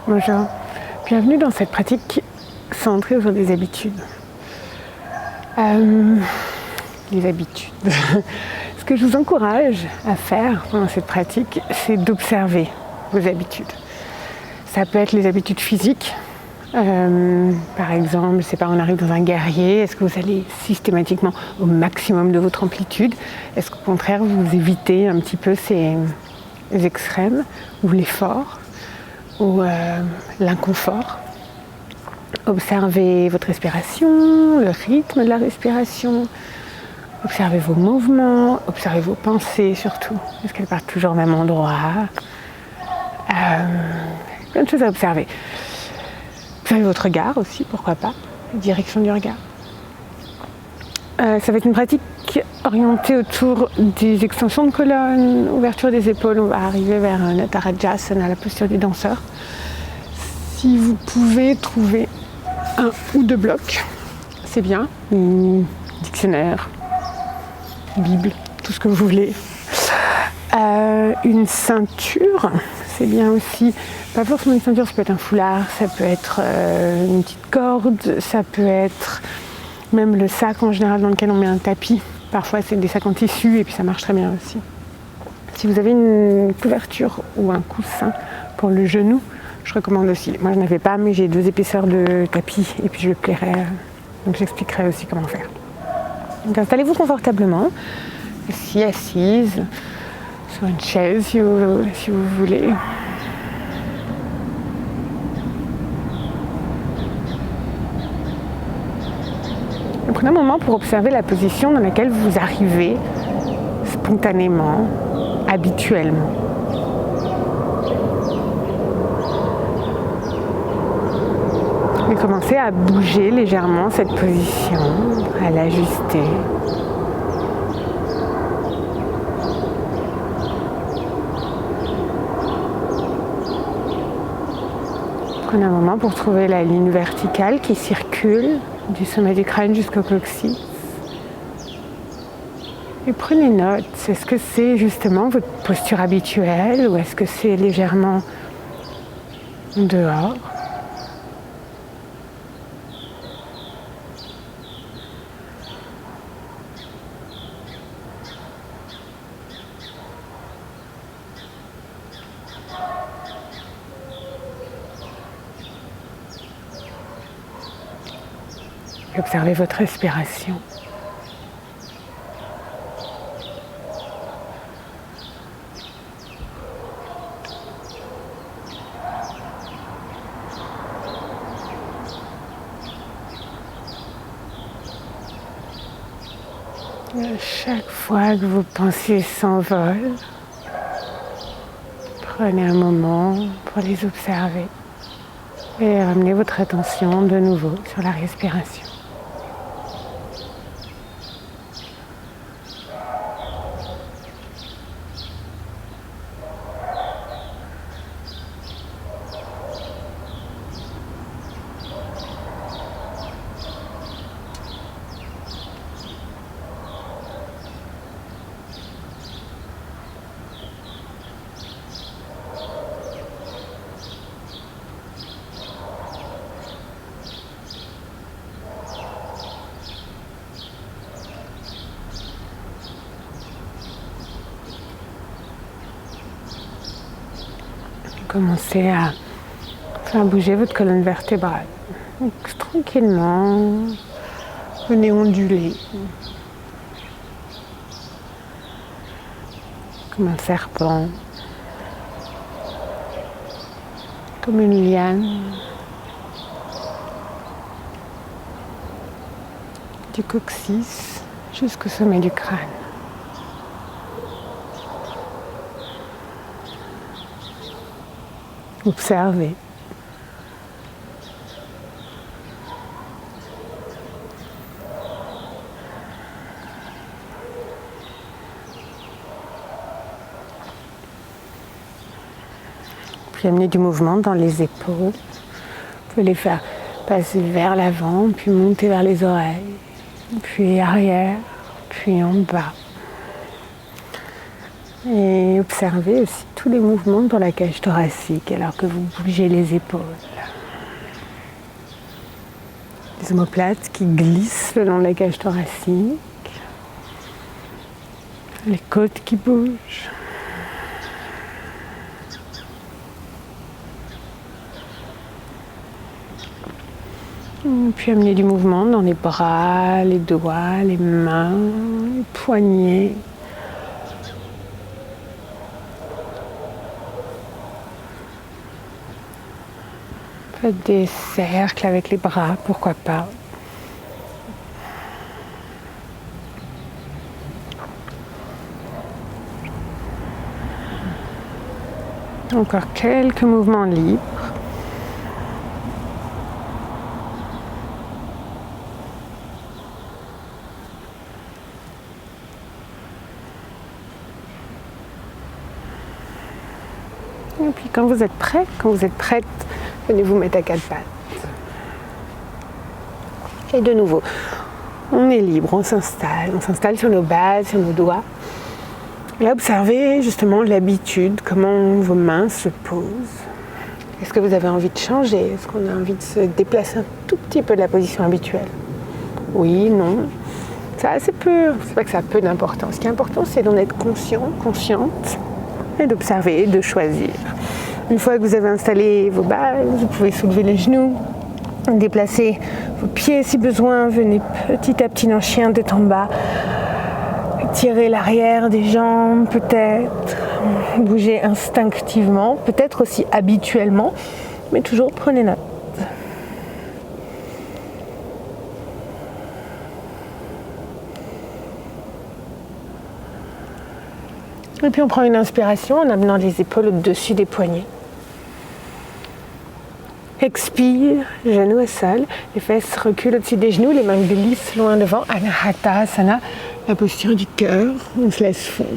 Bonjour, bienvenue dans cette pratique centrée autour des habitudes. Les habitudes. Ce que je vous encourage à faire pendant cette pratique, c'est d'observer vos habitudes. Ça peut être les habitudes physiques. Par exemple, je sais pas, on arrive dans un guerrier, est-ce que vous allez systématiquement au maximum de votre amplitude? Est-ce qu'au contraire, vous évitez un petit peu ces extrêmes ou l'effort ou l'inconfort? Observez votre respiration, le rythme de la respiration, observez vos mouvements, observez vos pensées surtout. Est-ce qu'elles partent toujours au même endroit? Plein de choses à observer. Observez votre regard aussi, pourquoi pas, la direction du regard. Ça va être une pratique orientée autour des extensions de colonne, ouverture des épaules. On va arriver vers un Natarajasana, la posture du danseur. Si vous pouvez trouver un ou deux blocs, c'est bien. Dictionnaire, Bible, tout ce que vous voulez. Une ceinture, c'est bien aussi. Pas forcément une ceinture, ça peut être un foulard, ça peut être une petite corde, ça peut être même le sac en général dans lequel on met un tapis. Parfois c'est des sacs en tissu et puis ça marche très bien aussi. Si vous avez une couverture ou un coussin pour le genou, je recommande aussi. Moi je n'avais pas, mais j'ai 2 épaisseurs de tapis et puis je le plierai. Donc j'expliquerai aussi comment faire. Donc installez-vous confortablement, assis, assise, sur une chaise si vous voulez. Prenez un moment pour observer la position dans laquelle vous arrivez spontanément, habituellement. Et commencez à bouger légèrement cette position, à l'ajuster. Prenez un moment pour trouver la ligne verticale qui circule du sommet du crâne jusqu'au coccyx. Et prenez note, est-ce que c'est justement votre posture habituelle ou est-ce que c'est légèrement en dehors? Et observez votre respiration. Et à chaque fois que vos pensées s'envolent, prenez un moment pour les observer et ramenez votre attention de nouveau sur la respiration. Commencez à faire bouger votre colonne vertébrale. Donc, tranquillement, venez onduler. Comme un serpent, comme une liane. Du coccyx jusqu'au sommet du crâne. Observez. Puis amener du mouvement dans les épaules. Vous pouvez les faire passer vers l'avant, puis monter vers les oreilles, puis arrière, puis en bas. Et observez aussi tous les mouvements dans la cage thoracique alors que vous bougez les épaules. Les omoplates qui glissent le long de la cage thoracique. Les côtes qui bougent. Puis amener du mouvement dans les bras, les doigts, les mains, les poignets. Faites des cercles avec les bras, pourquoi pas. Encore quelques mouvements libres. Et puis quand vous êtes prêt, quand vous êtes prête, venez vous mettre à quatre pattes. Et de nouveau, on est libre, on s'installe sur nos bases, sur nos doigts. Et là, observez justement l'habitude, comment vos mains se posent. Est-ce que vous avez envie de changer? Est-ce qu'on a envie de se déplacer un tout petit peu de la position habituelle? Oui, non. Ça a assez peu, c'est pas que ça a peu d'importance. Ce qui est important, c'est d'en être conscient, consciente, et d'observer, de choisir. Une fois que vous avez installé vos bases, vous pouvez soulever les genoux, déplacer vos pieds si besoin, venez petit à petit dans chien tête en bas, tirez l'arrière des jambes peut-être, bougez instinctivement, peut-être aussi habituellement, mais toujours prenez note. Et puis on prend une inspiration en amenant les épaules au-dessus des poignets. Expire, genoux au sol, les fesses reculent au-dessus des genoux, les mains glissent loin devant. Anahatasana, la posture du cœur, on se laisse fondre.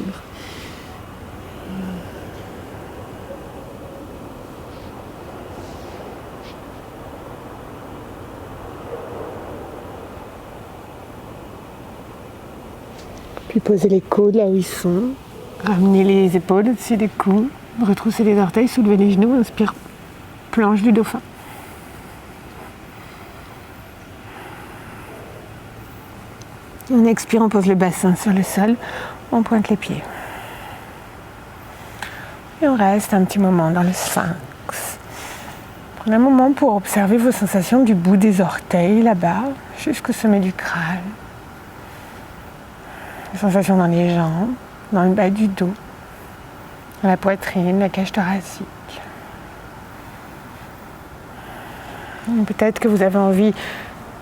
Puis posez les coudes là où ils sont. Ramenez les épaules au-dessus des coudes, retroussez les orteils, soulevez les genoux, inspire, planche du dauphin. Et on expire, on pose le bassin sur le sol, on pointe les pieds. Et on reste un petit moment dans le sphinx. Prenez un moment pour observer vos sensations du bout des orteils là-bas, jusqu'au sommet du crâne. Les sensations dans les jambes, dans le bas du dos, dans la poitrine, la cage thoracique. Peut-être que vous avez envie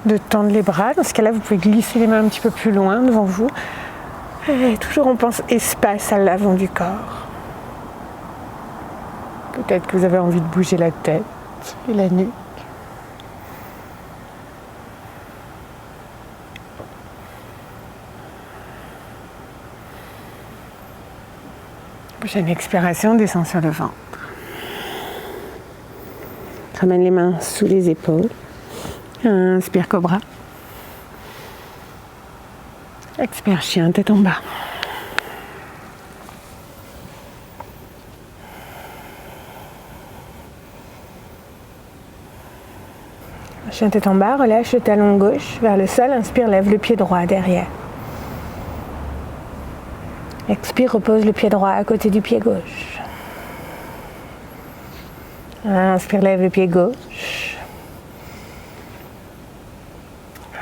de tendre les bras. Dans ce cas-là, vous pouvez glisser les mains un petit peu plus loin devant vous. Et toujours, on pense espace à l'avant du corps. Peut-être que vous avez envie de bouger la tête et la nuque. Prochaine expiration, descend sur le ventre. Ramène les mains sous les épaules. Inspire cobra. Expire chien, tête en bas. Chien tête en bas, relâche le talon gauche vers le sol. Inspire, lève le pied droit derrière. Expire, repose le pied droit à côté du pied gauche. Inspire, lève le pied gauche.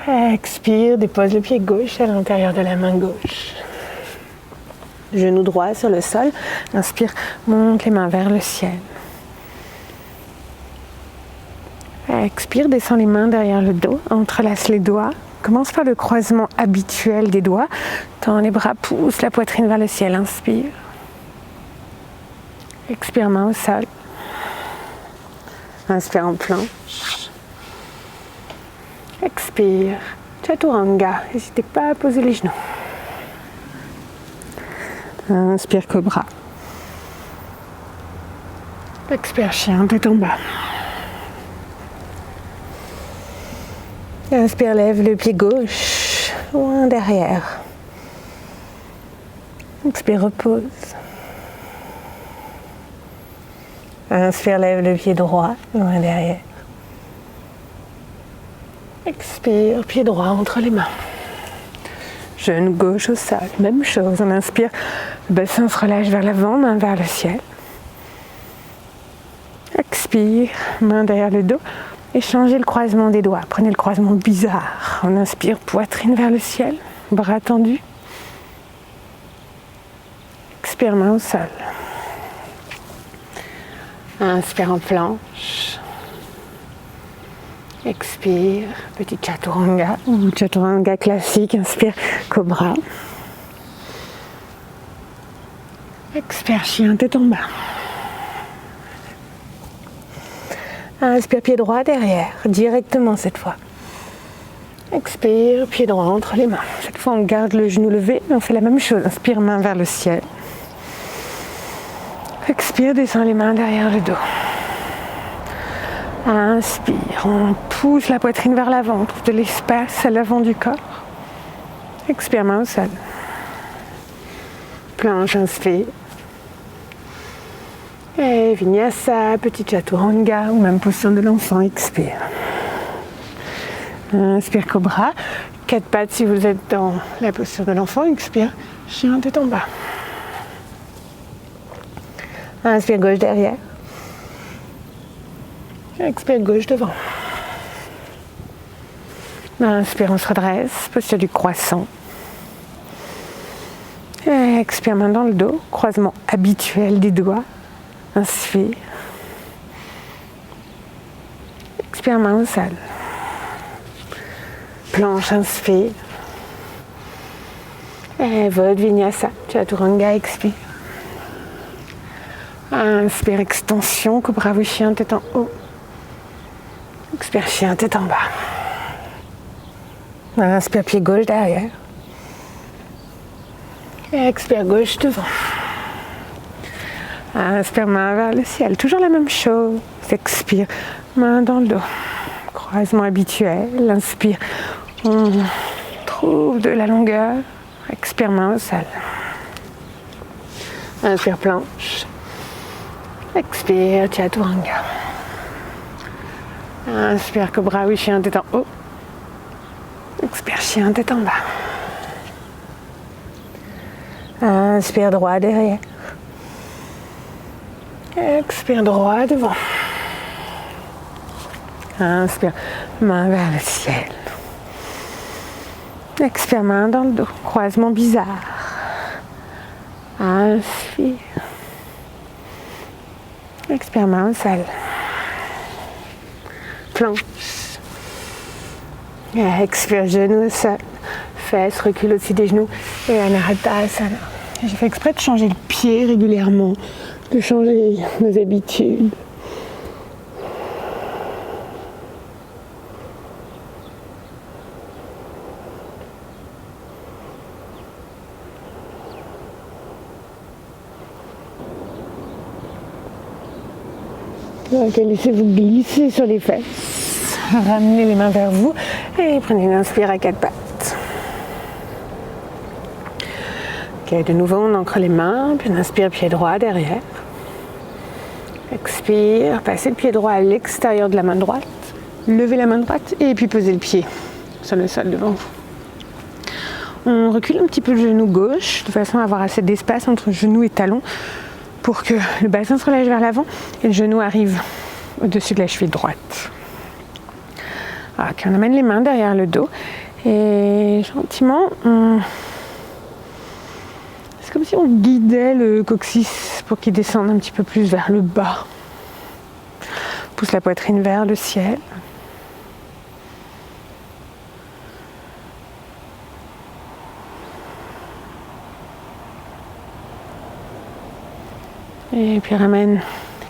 Expire, dépose le pied gauche à l'intérieur de la main gauche. Genou droit sur le sol. Inspire, monte les mains vers le ciel. Expire, descend les mains derrière le dos, entrelace les doigts. Commence par le croisement habituel des doigts. Tends les bras, pousse la poitrine vers le ciel. Inspire. Expire, main au sol. Inspire en planche. Expire. Chaturanga. N'hésitez pas à poser les genoux. Inspire, cobra. Expire, chien, tête en bas. Inspire, lève le pied gauche, loin derrière. Expire, repose. Inspire, lève le pied droit, loin derrière. Expire, pied droit entre les mains. Genou gauche au sol, même chose. On inspire, le bassin se relâche vers l'avant, main vers le ciel. Expire, main derrière le dos. Et changez le croisement des doigts. Prenez le croisement bizarre. On inspire, poitrine vers le ciel, bras tendus. Expire, main au sol. Inspire en planche. Expire, petit chaturanga ou chaturanga classique. Inspire, cobra. Expire, chien, tête en bas. Inspire, pied droit derrière, directement cette fois. Expire, pied droit entre les mains. Cette fois, on garde le genou levé, mais on fait la même chose. Inspire, main vers le ciel. Expire, descend les mains derrière le dos. Inspire, on pousse la poitrine vers l'avant, on trouve de l'espace à l'avant du corps. Expire, main au sol. Planche, inspire. Et vinyasa, petit chaturanga ou même posture de l'enfant, expire. Inspire, cobra. 4 pattes si vous êtes dans la posture de l'enfant, expire, chien, tête en bas. Inspire, gauche derrière. Expire, gauche devant. Inspire, on se redresse, posture du croissant. Et expire, main dans le dos, croisement habituel des doigts. Inspire. Expire, main au sol. Planche, inspire. Et votre vinyasa, chaturanga, expire. Inspire, extension, cobra ou chien, tête en haut. Expire, chien, tête en bas. Inspire, pied gauche derrière. Et expire, gauche devant. Inspire, main vers le ciel. Toujours la même chose. Expire, main dans le dos. Croisement habituel. Inspire, on trouve de la longueur. Expire, main au sol. Inspire, planche. Expire, chaturanga. Inspire, cobra ou chien, tête en haut. Expire, chien, tête en bas. Inspire, droit derrière. Expire, droit devant. Inspire, main vers le ciel. Expire, main dans le dos. Croisement bizarre. Inspire. Expire, main au sol. Planche. Expire, genou au sol. Fesses, recule au-dessus des genoux. Et Anahata-asana. J'ai fait exprès de changer le pied régulièrement, de changer nos habitudes. Donc, laissez-vous glisser sur les fesses. Ramenez les mains vers vous et prenez une inspire à 4 pattes. Ok, de nouveau, on ancre les mains, puis on inspire pied droit derrière. Expire, passez le pied droit à l'extérieur de la main droite. Levez la main droite et puis posez le pied sur le sol devant vous. On recule un petit peu le genou gauche de façon à avoir assez d'espace entre genou et talon pour que le bassin se relâche vers l'avant et le genou arrive au-dessus de la cheville droite. Ok, on amène les mains derrière le dos et gentiment, c'est comme si on guidait le coccyx pour qu'il descende un petit peu plus vers le bas. Pousse la poitrine vers le ciel. Et puis ramène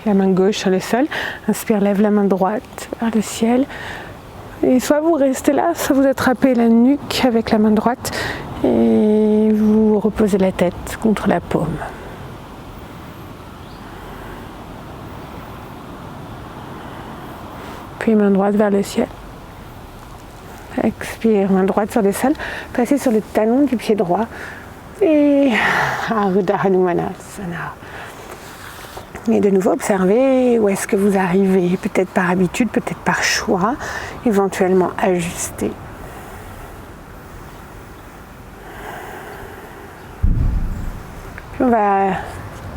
la main gauche sur le sol. Inspire, lève la main droite vers le ciel. Et soit vous restez là, soit vous attrapez la nuque avec la main droite et vous reposez la tête contre la paume. Puis main droite vers le ciel. Expire, main droite sur le sol. Passez sur le talon du pied droit. Et Ardha Hanumanasana. Et de nouveau, observez où est-ce que vous arrivez, peut-être par habitude, peut-être par choix, éventuellement ajuster. Puis on va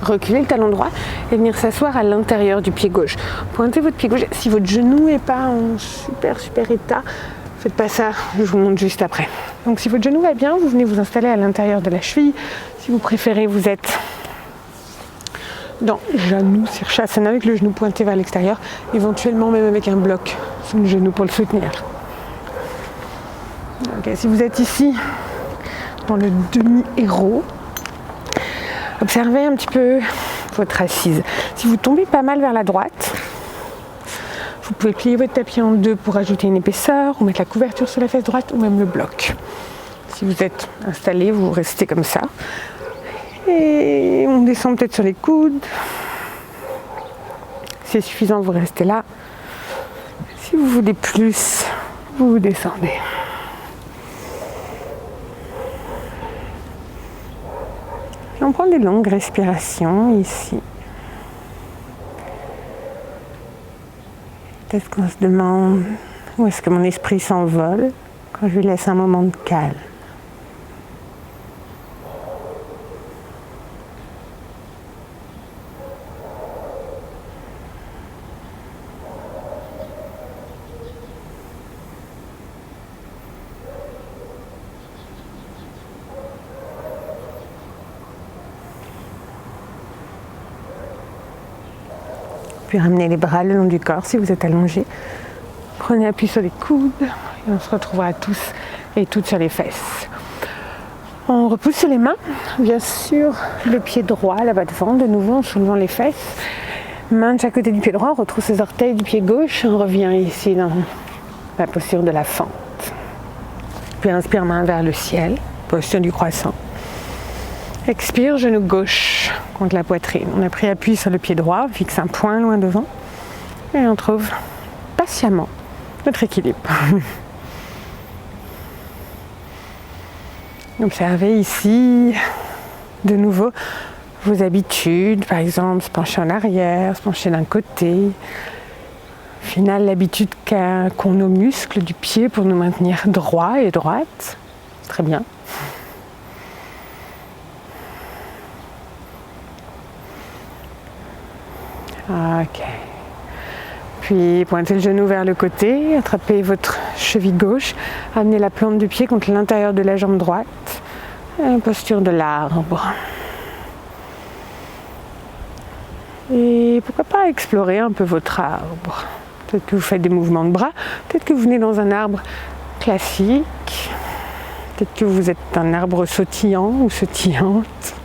reculer le talon droit et venir s'asseoir à l'intérieur du pied gauche. Pointez votre pied gauche. Si votre genou n'est pas en super état, faites pas ça, je vous montre juste après. Donc si votre genou va bien, vous venez vous installer à l'intérieur de la cheville. Si vous préférez, vous êtes dans genou Sirsasana avec le genou pointé vers l'extérieur, éventuellement même avec un bloc sous le genou pour le soutenir. Okay, si vous êtes ici dans le demi-héros, observez un petit peu votre assise. Si vous tombez pas mal vers la droite, vous pouvez plier votre tapis en deux pour ajouter une épaisseur ou mettre la couverture sur la fesse droite ou même le bloc. Si vous êtes installé, vous restez comme ça. Et on descend peut-être sur les coudes. Si c'est suffisant, vous restez là. Si vous voulez plus, vous descendez. Et on prend des longues respirations ici. Peut-être qu'on se demande où est-ce que mon esprit s'envole quand je lui laisse un moment de calme. Puis ramenez les bras le long du corps si vous êtes allongé. Prenez appui sur les coudes et on se retrouvera tous et toutes sur les fesses. On repousse sur les mains, bien sûr le pied droit là-bas devant, de nouveau en soulevant les fesses. Main de chaque côté du pied droit, on retrouve ses orteils du pied gauche, on revient ici dans la posture de la fente. Puis inspire, main vers le ciel, posture du croissant. Expire, genou gauche contre la poitrine. On a pris appui sur le pied droit, on fixe un point loin devant et on trouve patiemment notre équilibre. Observez ici de nouveau vos habitudes, par exemple se pencher en arrière, se pencher d'un côté. Au final, l'habitude qu'ont nos muscles du pied pour nous maintenir droit et droite. Très bien. Ok. Puis pointez le genou vers le côté, attrapez votre cheville gauche, amenez la plante du pied contre l'intérieur de la jambe droite. Posture de l'arbre. Et pourquoi pas explorer un peu votre arbre. Peut-être que vous faites des mouvements de bras, peut-être que vous venez dans un arbre classique, peut-être que vous êtes un arbre sautillant ou sautillante.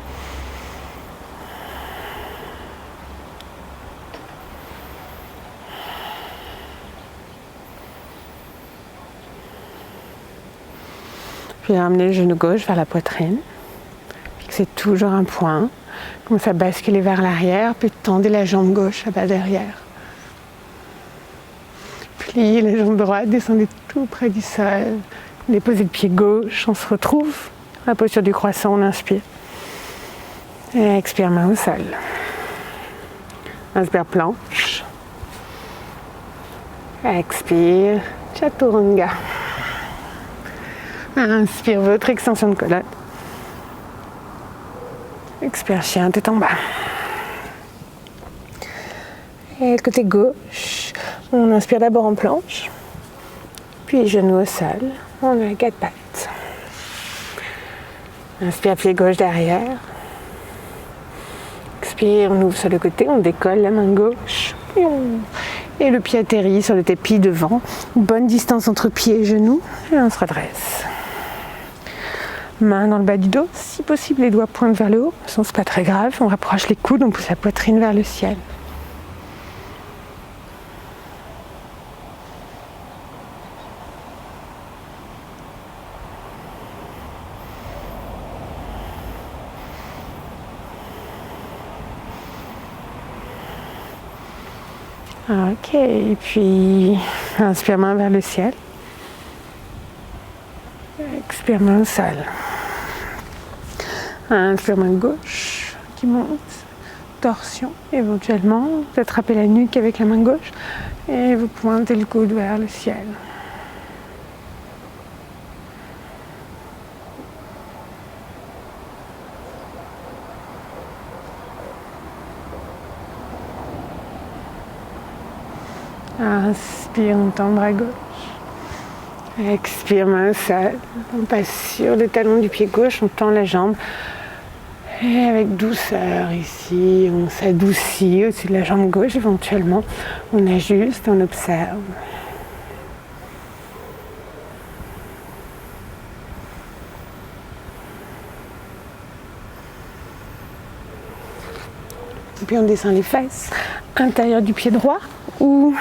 Puis ramenez le genou gauche vers la poitrine. Fixez toujours un point. Commencez à basculer vers l'arrière, puis tendez la jambe gauche à bas derrière. Pliez la jambe droite, descendez tout près du sol. Déposez le pied gauche, on se retrouve. La posture du croissant, on inspire. Et expire, main au sol. Inspire, planche. Expire, chaturanga. Inspire, votre extension de colonne. Expire, chien, tête en bas. Et le côté gauche, on inspire d'abord en planche, puis genou au sol, on a 4 pattes. Inspire, pied gauche derrière. Expire, on ouvre sur le côté, on décolle la main gauche. Et le pied atterrit sur le tapis devant. Bonne distance entre pied et genou, et on se redresse. Main dans le bas du dos, si possible les doigts pointent vers le haut, sinon c'est pas très grave, on rapproche les coudes, on pousse la poitrine vers le ciel. Ok, et puis inspire, main vers le ciel. Expire, main au sol. Inspire, main gauche qui monte. torsion. Éventuellement, vous attrapez la nuque avec la main gauche et vous pointez le coude vers le ciel. Inspire, on tend bras gauche. Expire, main au sol. On passe sur le talon du pied gauche, on tend la jambe. Et avec douceur ici, on s'adoucit au-dessus de la jambe gauche éventuellement. On ajuste, on observe. Et puis on descend les fesses, intérieur du pied droit, ou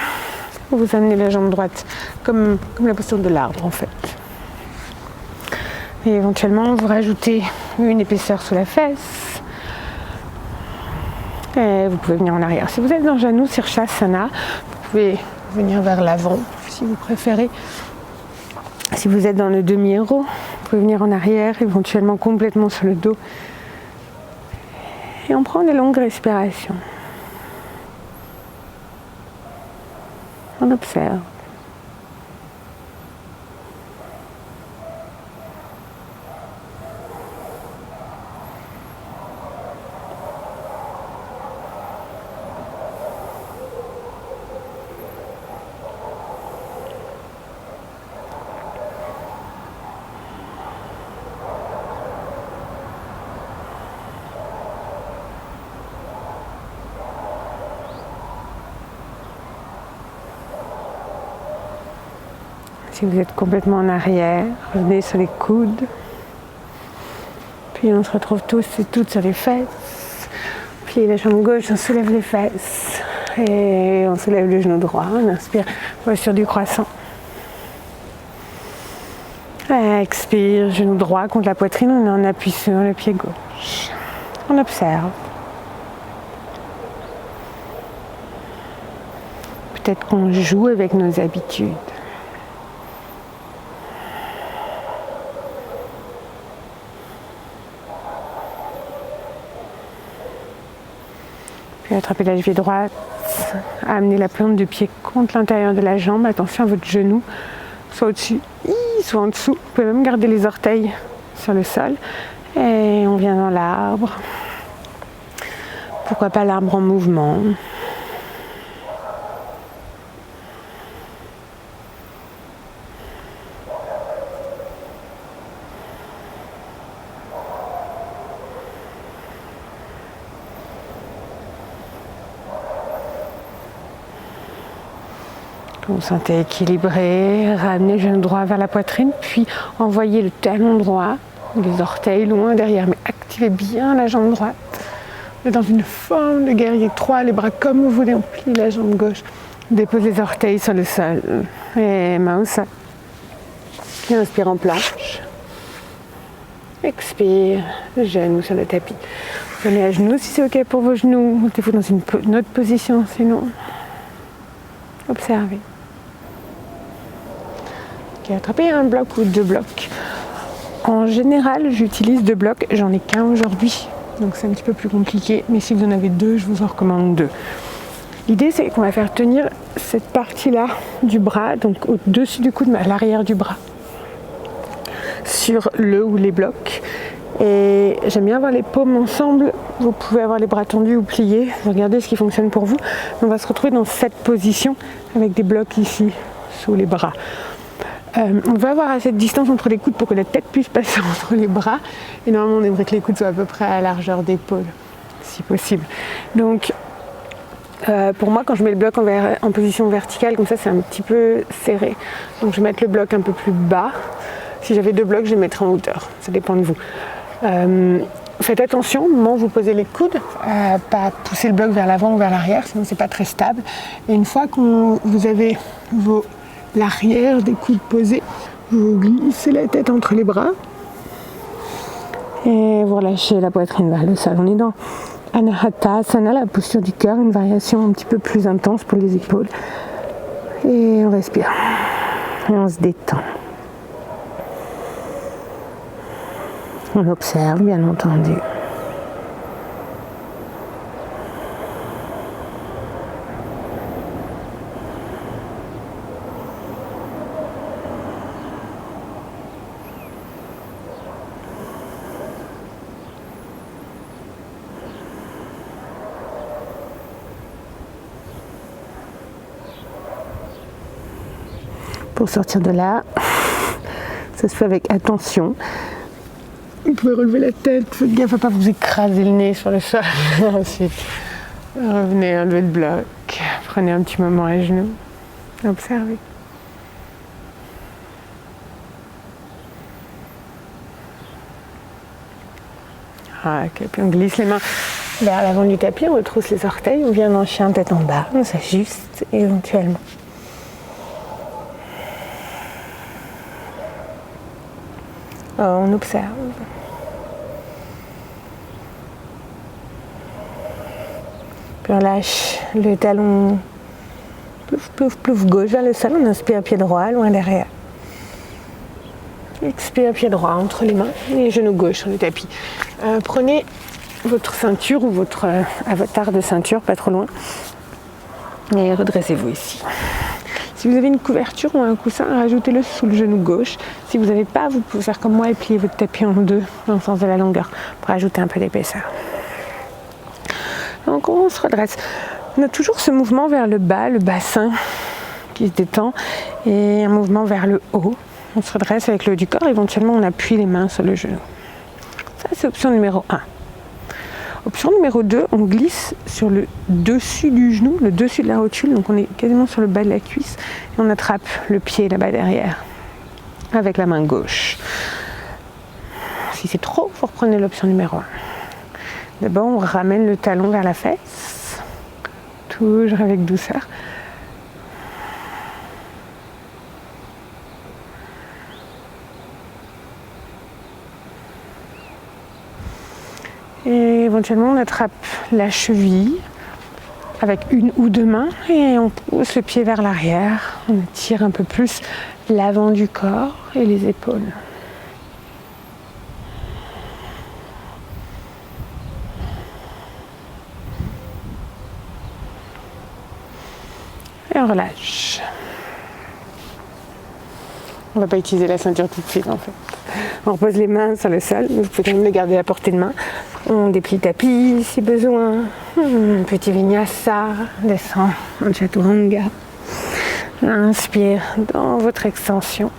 vous amenez la jambe droite, comme la posture de l'arbre en fait. Et éventuellement, vous rajoutez une épaisseur sous la fesse. Et vous pouvez venir en arrière. Si vous êtes dans Janu Sirsasana, vous pouvez venir vers l'avant si vous préférez. Si vous êtes dans le demi-héros, vous pouvez venir en arrière, éventuellement complètement sur le dos. Et on prend des longues respirations. On observe. Si vous êtes complètement en arrière, revenez sur les coudes. Puis on se retrouve tous et toutes sur les fesses. Pliez la jambe gauche, on soulève les fesses. Et on soulève le genou droit. On inspire, posture du croissant. Expire, genou droit contre la poitrine. On est en appui sur le pied gauche. On observe. Peut-être qu'on joue avec nos habitudes. Puis attrapez la cheville droite, amenez la plante du pied contre l'intérieur de la jambe. Attention à votre genou, soit au-dessus, soit en dessous. Vous pouvez même garder les orteils sur le sol. Et on vient dans l'arbre. Pourquoi pas l'arbre en mouvement. Vous vous sentez équilibré, ramenez le genou droit vers la poitrine, puis envoyez le talon droit, les orteils loin derrière, mais activez bien la jambe droite. Vous êtes dans une forme de guerrier 3, les bras comme vous voulez, on plie la jambe gauche, dépose les orteils sur le sol, et main au sol. Et inspire en planche. Expire, genou sur le tapis. Prenez à genoux si c'est ok pour vos genoux, mettez-vous dans une autre position sinon. Observez. Attrapez un bloc ou 2 blocs. En général, j'utilise 2 blocs, j'en ai qu'un aujourd'hui, donc c'est un petit peu plus compliqué, mais si vous en avez 2, je vous en recommande 2. L'idée, c'est qu'on va faire tenir cette partie-là du bras, donc au-dessus du coude, mais à l'arrière du bras, sur le ou les blocs. Et j'aime bien avoir les paumes ensemble, vous pouvez avoir les bras tendus ou pliés, regardez ce qui fonctionne pour vous. On va se retrouver dans cette position avec des blocs ici, sous les bras. On va avoir assez de distance entre les coudes pour que la tête puisse passer entre les bras. Et normalement, on aimerait que les coudes soient à peu près à la largeur d'épaule, si possible. Donc, pour moi, quand je mets le bloc en position verticale, comme ça, c'est un petit peu serré. Donc, je vais mettre le bloc un peu plus bas. Si j'avais 2 blocs, je les mettrais en hauteur. Ça dépend de vous. Faites attention, au moment où vous posez les coudes, à pas pousser le bloc vers l'avant ou vers l'arrière, sinon c'est pas très stable. Et une fois que vous avez l'arrière des coudes posés, vous glissez la tête entre les bras et vous relâchez la poitrine vers le sol. On est dans Anahatasana, la posture du cœur, une variation un petit peu plus intense pour les épaules. Et on respire et on se détend. On observe, bien entendu. Pour sortir de là, ça se fait avec attention. Vous pouvez relever la tête, faites gaffe à ne pas vous écraser le nez sur le sol. Ensuite, revenez un lever de bloc, prenez un petit moment à genoux, observez. Ok, puis on glisse les mains vers l'avant du tapis, on retrousse les orteils, on vient en chien tête en bas, on s'ajuste éventuellement. On observe. Puis on lâche le talon plouf, plouf, plouf, gauche vers le sol, on inspire pied droit, loin derrière. Expire pied droit entre les mains et genou gauche sur le tapis. Prenez votre ceinture ou votre avatar de ceinture, pas trop loin, et redressez-vous ici. Si vous avez une couverture ou un coussin, rajoutez-le sous le genou gauche. Si vous n'avez pas, vous pouvez faire comme moi et plier votre tapis en deux dans le sens de la longueur pour ajouter un peu d'épaisseur. Donc on se redresse. On a toujours ce mouvement vers le bas, le bassin qui se détend, et un mouvement vers le haut. On se redresse avec le haut du corps, éventuellement on appuie les mains sur le genou. Ça c'est option numéro 1. Option numéro 2, on glisse sur le dessus du genou, le dessus de la rotule, donc on est quasiment sur le bas de la cuisse, et on attrape le pied là-bas derrière avec la main gauche. Si c'est trop, vous reprenez l'option numéro 1. D'abord, on ramène le talon vers la fesse, toujours avec douceur. Et éventuellement, on attrape la cheville avec une ou deux mains et on pousse le pied vers l'arrière. On tire un peu plus l'avant du corps et les épaules. Et on relâche. On ne va pas utiliser la ceinture tout de suite en fait. On repose les mains sur le sol, vous pouvez même les garder à portée de main. On déplie le tapis si besoin. Petit vinyasa, descend en chaturanga. Inspire dans votre extension.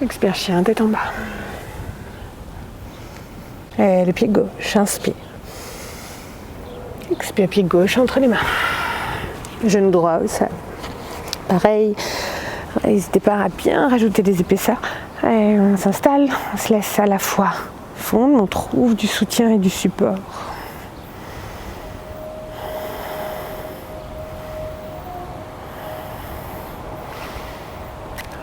Expire chien, tête en bas. Et le pied gauche, inspire. Expire pied gauche entre les mains. Genou droit au sol. Pareil. N'hésitez pas à bien rajouter des épaisseurs. Et on s'installe, on se laisse à la fois fondre, on trouve du soutien et du support.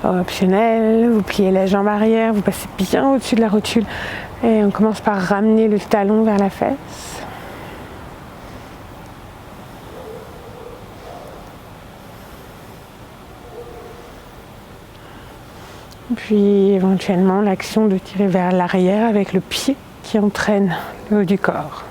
Optionnel, vous pliez la jambe arrière, vous passez bien au-dessus de la rotule et on commence par ramener le talon vers la fesse. Puis éventuellement l'action de tirer vers l'arrière avec le pied qui entraîne le haut du corps.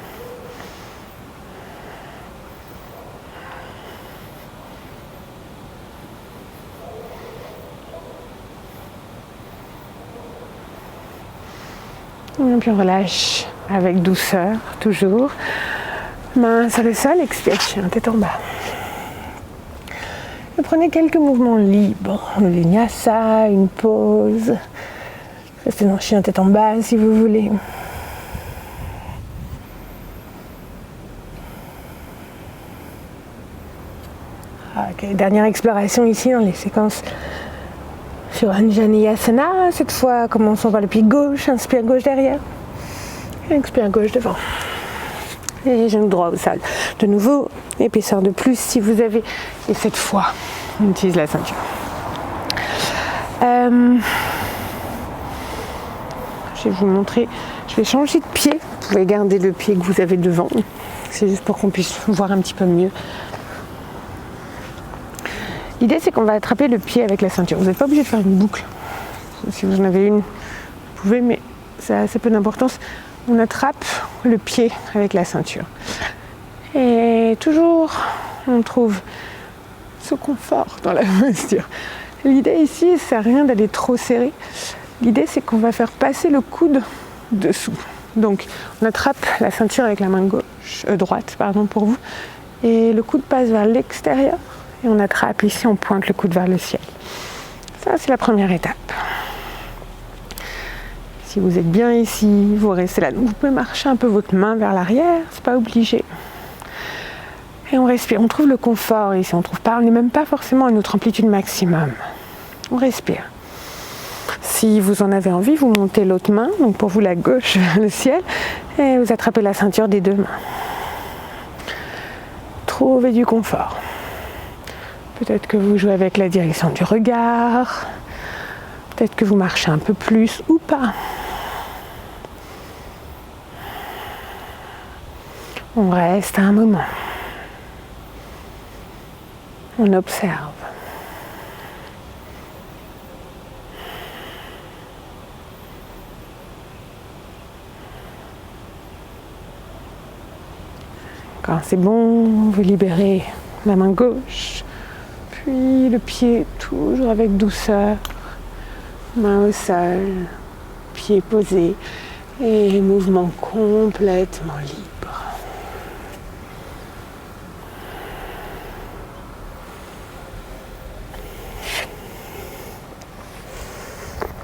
Et puis on relâche avec douceur, toujours. Main sur le sol, expire chien, tête en bas. Et prenez quelques mouvements libres, le vinyasa, une pause. Restez dans chien, tête en bas si vous voulez. Ok, dernière exploration ici dans les séquences sur Anjaneyasana. Cette fois, commençons par le pied gauche, inspire gauche derrière, et expire gauche devant. Et genou droit au sol. De nouveau, épaisseur de plus si vous avez. Et cette fois, on utilise la ceinture. Je vais vous montrer. Je vais changer de pied. Vous pouvez garder le pied que vous avez devant. C'est juste pour qu'on puisse voir un petit peu mieux. L'idée, c'est qu'on va attraper le pied avec la ceinture. Vous n'êtes pas obligé de faire une boucle. Si vous en avez une, vous pouvez, mais ça a assez peu d'importance. On attrape le pied avec la ceinture. Et toujours, on trouve ce confort dans la posture. L'idée ici, ça sert à rien d'aller trop serré. L'idée, c'est qu'on va faire passer le coude dessous. Donc, on attrape la ceinture avec la main droite, pour vous. Et le coude passe vers l'extérieur. Et on attrape ici, on pointe le coude vers le ciel. Ça, c'est la première étape. Si vous êtes bien ici, vous restez là. Vous pouvez marcher un peu votre main vers l'arrière, c'est pas obligé. Et on respire, on trouve le confort ici, on n'est même pas forcément à notre amplitude maximum. On respire. Si vous en avez envie, vous montez l'autre main, donc pour vous la gauche vers le ciel, et vous attrapez la ceinture des deux mains. Trouvez du confort. Peut-être que vous jouez avec la direction du regard, peut-être que vous marchez un peu plus ou pas. On reste à un moment. On observe. Quand c'est bon, vous libérez la main gauche, puis le pied toujours avec douceur, main au sol, pied posé et mouvement complètement libre.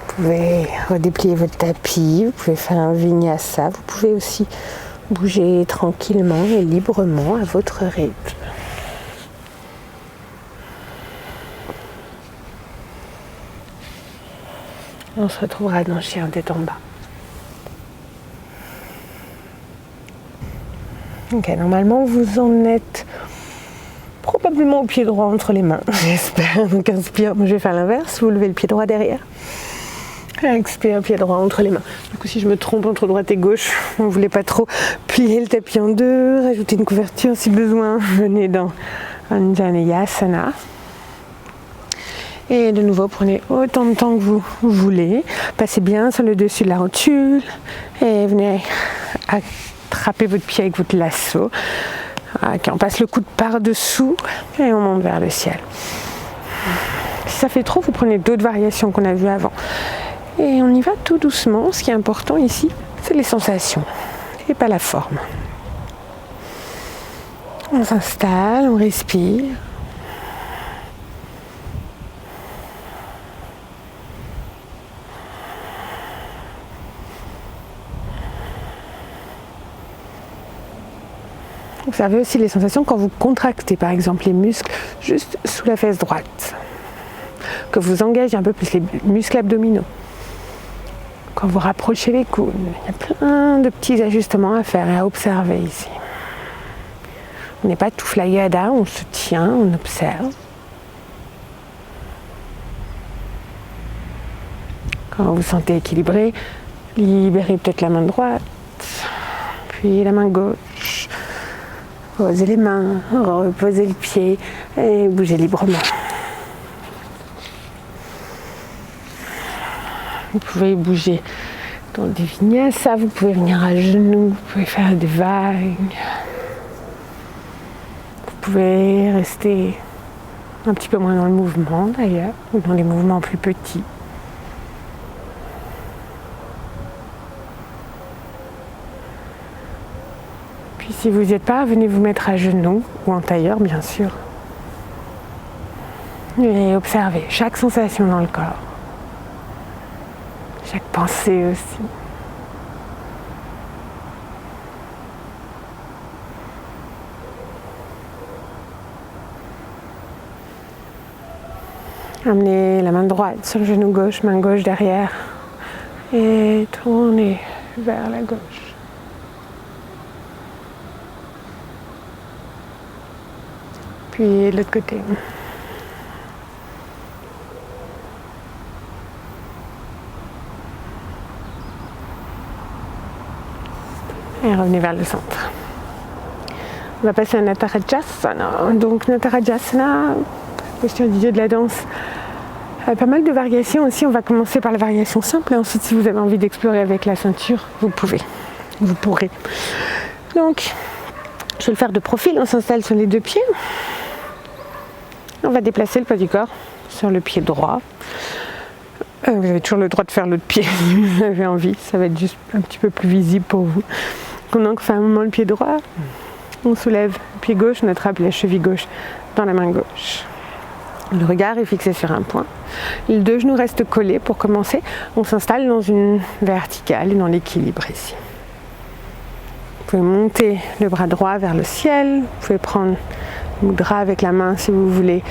Vous pouvez redéplier votre tapis, vous pouvez faire un vinyasa, vous pouvez aussi bouger tranquillement et librement à votre rythme. On se retrouvera dans Chien tête en bas. Ok, normalement vous en êtes probablement au pied droit entre les mains, j'espère. Donc inspire, je vais faire l'inverse, vous levez le pied droit derrière. Expire, pied droit entre les mains. Du coup, si je me trompe entre droite et gauche, vous ne voulez pas trop plier le tapis en deux, rajouter une couverture si besoin, venez dans Anjaneyasana. Et de nouveau, prenez autant de temps que vous voulez. Passez bien sur le dessus de la rotule et venez attraper votre pied avec votre lasso. Okay, on passe le coude par-dessous et on monte vers le ciel. Si ça fait trop, vous prenez d'autres variations qu'on a vues avant. Et on y va tout doucement. Ce qui est important ici, c'est les sensations et pas la forme. On s'installe, on respire. Observez aussi les sensations quand vous contractez, par exemple, les muscles juste sous la fesse droite. Que vous engagez un peu plus les muscles abdominaux. Quand vous rapprochez les coudes, il y a plein de petits ajustements à faire et à observer ici. On n'est pas tout flyada, on se tient, on observe. Quand vous vous sentez équilibré, libérez peut-être la main droite, puis la main gauche. Posez les mains, reposez le pied et bougez librement. Vous pouvez bouger dans des vinyasas, vous pouvez venir à genoux, vous pouvez faire des vagues. Vous pouvez rester un petit peu moins dans le mouvement d'ailleurs, ou dans les mouvements plus petits. Puis si vous n'y êtes pas, venez vous mettre à genoux ou en tailleur bien sûr. Et observez chaque sensation dans le corps. Chaque pensée aussi. Amenez la main droite sur le genou gauche, main gauche derrière. Et tournez vers la gauche. Puis de l'autre côté. Et revenez vers le centre. On va passer à Natarajasana. Donc Natarajasana, posture du dieu de la danse. Pas mal de variations aussi. On va commencer par la variation simple. Et ensuite, si vous avez envie d'explorer avec la ceinture, vous pouvez. Vous pourrez. Donc, je vais le faire de profil. On s'installe sur les deux pieds. On va déplacer le poids du corps sur le pied droit. Vous avez toujours le droit de faire l'autre pied si vous avez envie. Ça va être juste un petit peu plus visible pour vous. Donc on fait un moment le pied droit. On soulève le pied gauche, on attrape la cheville gauche dans la main gauche. Le regard est fixé sur un point. Les deux genoux restent collés pour commencer. On s'installe dans une verticale et dans l'équilibre ici. Vous pouvez monter le bras droit vers le ciel. Vous pouvez prendre le mudra avec la main si vous voulez.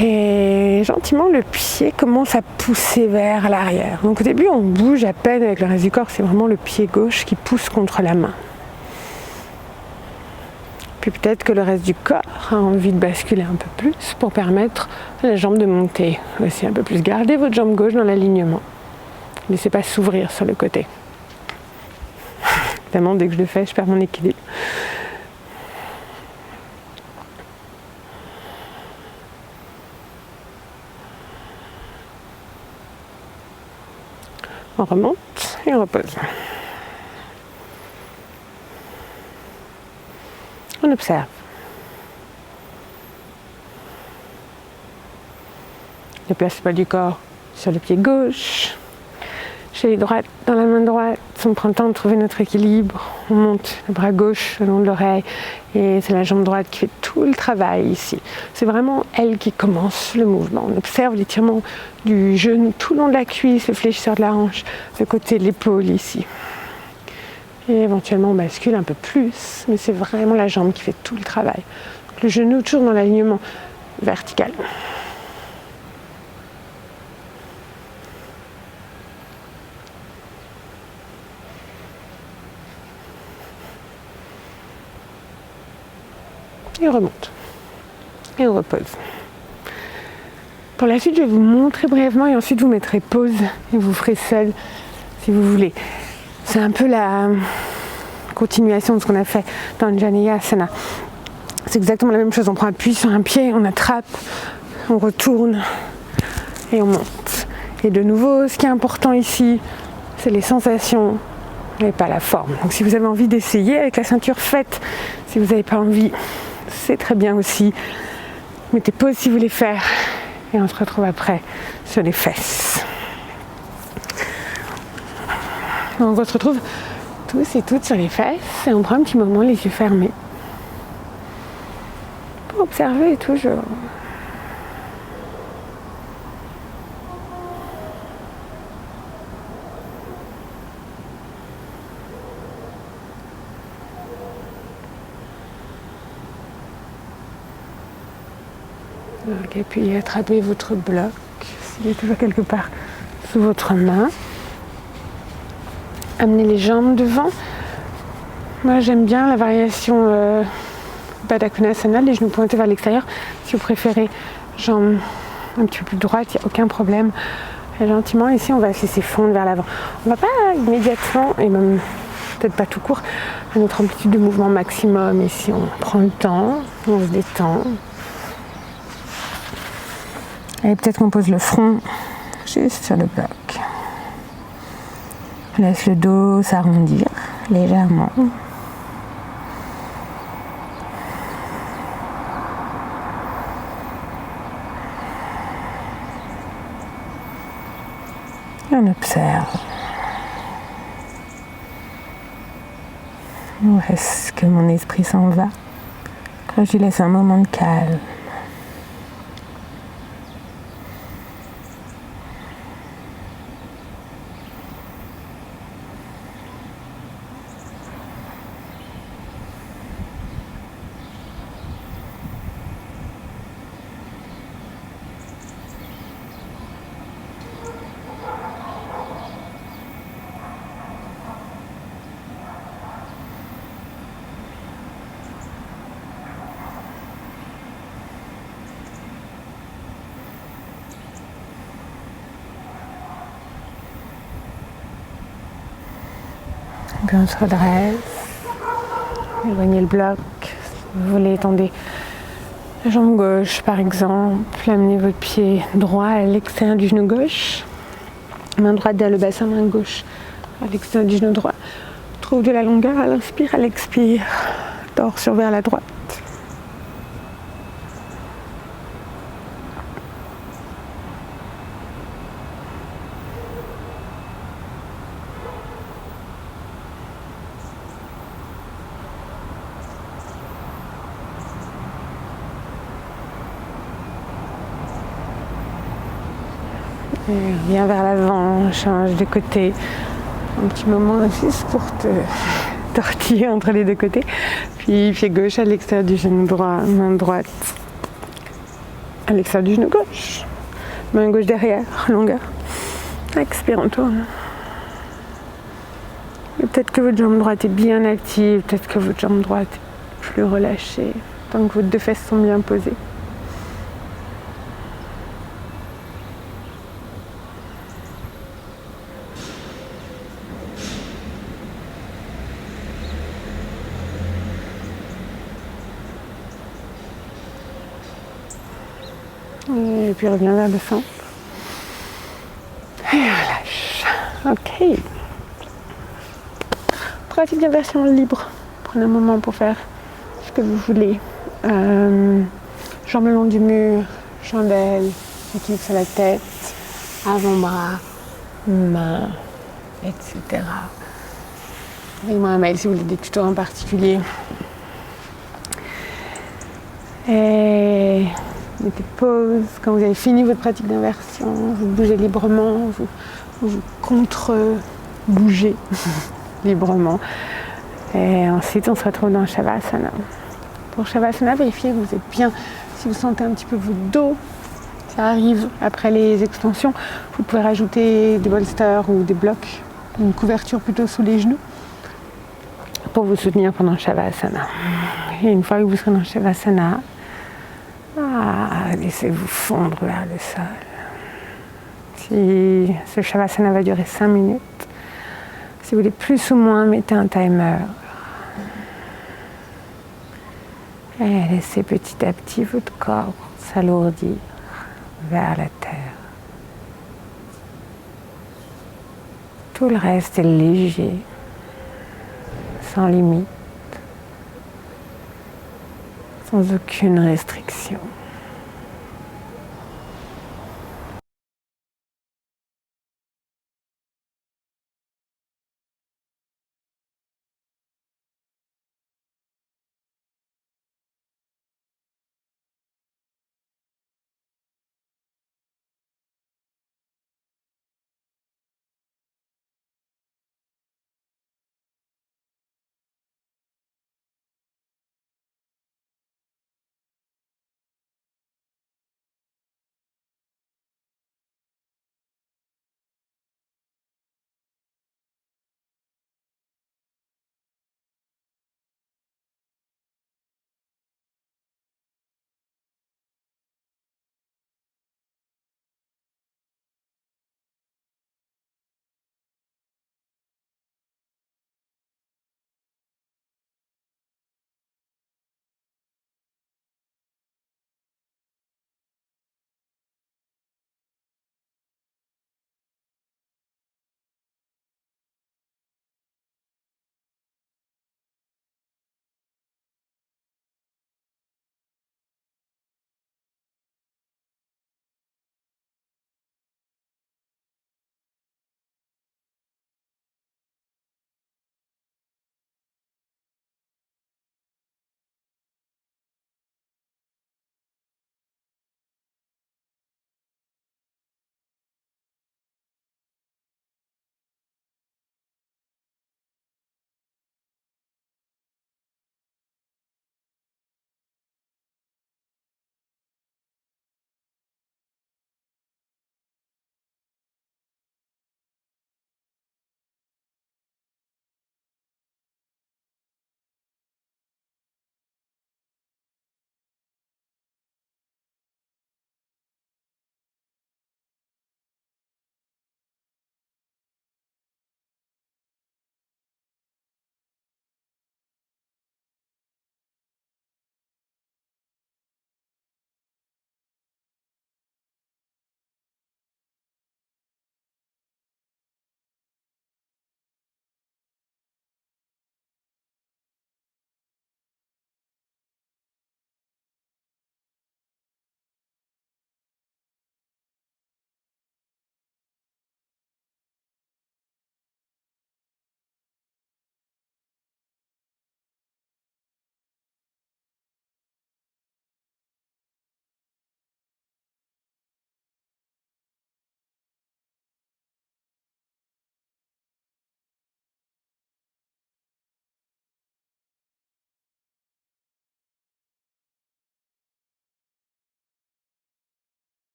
Et gentiment, le pied commence à pousser vers l'arrière. Donc au début, on bouge à peine avec le reste du corps. C'est vraiment le pied gauche qui pousse contre la main. Puis peut-être que le reste du corps a envie de basculer un peu plus pour permettre à la jambe de monter aussi un peu plus. Gardez votre jambe gauche dans l'alignement. Ne laissez pas s'ouvrir sur le côté. Évidemment, dès que je le fais, je perds mon équilibre. On remonte et on repose. On observe. Le placement du corps sur le pied gauche, chez les droites, dans la main droite. On prend le temps de trouver notre équilibre. On monte le bras gauche le long de l'oreille et c'est la jambe droite qui fait tout le travail ici. C'est vraiment elle qui commence le mouvement. On observe l'étirement du genou tout le long de la cuisse, le fléchisseur de la hanche, le côté de l'épaule ici. Et éventuellement on bascule un peu plus, mais c'est vraiment la jambe qui fait tout le travail. Donc le genou toujours dans l'alignement vertical. Et on remonte. Et on repose. Pour la suite, je vais vous montrer brièvement et ensuite vous mettrez pause et vous ferez seul si vous voulez. C'est un peu la continuation de ce qu'on a fait dans le Janeyasana. C'est exactement la même chose. On prend appui sur un pied, on attrape, on retourne et on monte. Et de nouveau, ce qui est important ici, c'est les sensations et pas la forme. Donc si vous avez envie d'essayer avec la ceinture, faites. Si vous n'avez pas envie, c'est très bien aussi. Mettez pause si vous voulez faire et on se retrouve après sur les fesses. On se retrouve tous et toutes sur les fesses et on prend un petit moment les yeux fermés pour observer toujours. Ok, puis attrapez votre bloc, s'il est toujours quelque part sous votre main. Amenez les jambes devant. Moi j'aime bien la variation Baddha Konasana, les genoux pointés vers l'extérieur. Si vous préférez jambes un petit peu plus droites, il n'y a aucun problème. Et gentiment, ici on va se laisser fondre vers l'avant. On ne va pas immédiatement, et même peut-être pas tout court, à notre amplitude de mouvement maximum. Ici on prend le temps, on se détend. Et peut-être qu'on pose le front juste sur le bloc. Laisse le dos s'arrondir légèrement. Et on observe. Où est-ce que mon esprit s'en va quand je lui laisse un moment de calme? Puis on se redresse, éloignez le bloc, si vous voulez étendez la jambe gauche par exemple, amenez votre pied droit à l'extérieur du genou gauche, main droite derrière le bassin, main gauche à l'extérieur du genou droit, trouve de la longueur à l'inspire, à l'expire, torsion vers la droite. Et viens vers l'avant, change de côté. Un petit moment assise pour te tortiller entre les deux côtés. Puis pied gauche à l'extérieur du genou droit, main droite à l'extérieur du genou gauche. Main gauche derrière, longueur. Expire, on tourne. Et peut-être que votre jambe droite est bien active, peut-être que votre jambe droite est plus relâchée, tant que vos deux fesses sont bien posées. Et puis reviens vers le centre. Et relâche. Ok. Pratique d'inversion libre. Prenez un moment pour faire ce que vous voulez. Jambes le long du mur, chandelle, équilibre sur la tête, avant-bras, mains, etc. Envoyez-moi un mail si vous voulez des tutos en particulier. Et mettez pause. Quand vous avez fini votre pratique d'inversion, vous bougez librement, vous contre-bougez librement. Et ensuite, on se retrouve dans Shavasana. Pour Shavasana, vérifiez que vous êtes bien. Si vous sentez un petit peu votre dos, ça arrive après les extensions. Vous pouvez rajouter des bolsters ou des blocs, une couverture plutôt sous les genoux pour vous soutenir pendant Shavasana. Et une fois que vous serez dans Shavasana, laissez-vous fondre vers le sol. Si ce Shavasana va durer 5 minutes, si vous voulez plus ou moins, mettez un timer. Et laissez petit à petit votre corps s'alourdir vers la terre. Tout le reste est léger, sans limite, sans aucune restriction.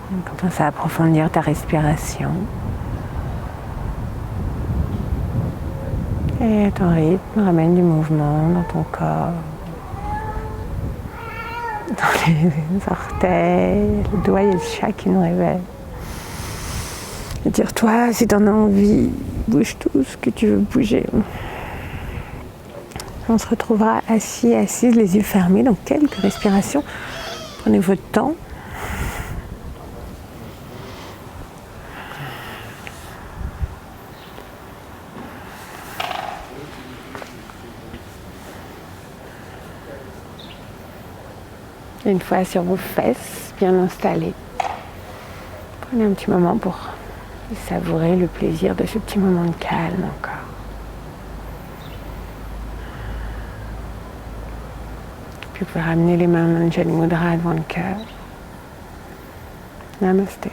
Commence à approfondir ta respiration. Et à ton rythme, ramène du mouvement dans ton corps. Dans les orteils, le doigt et le chat qui nous réveillent. Et dire-toi, si tu en as envie, bouge tout ce que tu veux bouger. On se retrouvera assis, assises, les yeux fermés, dans quelques respirations. Prenez votre temps. Et une fois sur vos fesses, bien installées, prenez un petit moment pour savourer le plaisir de ce petit moment de calme encore. Puis vous pouvez ramener les mains en Anjali Mudra devant le cœur. Namasté.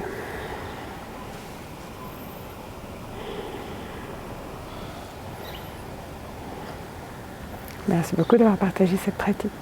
Merci beaucoup d'avoir partagé cette pratique.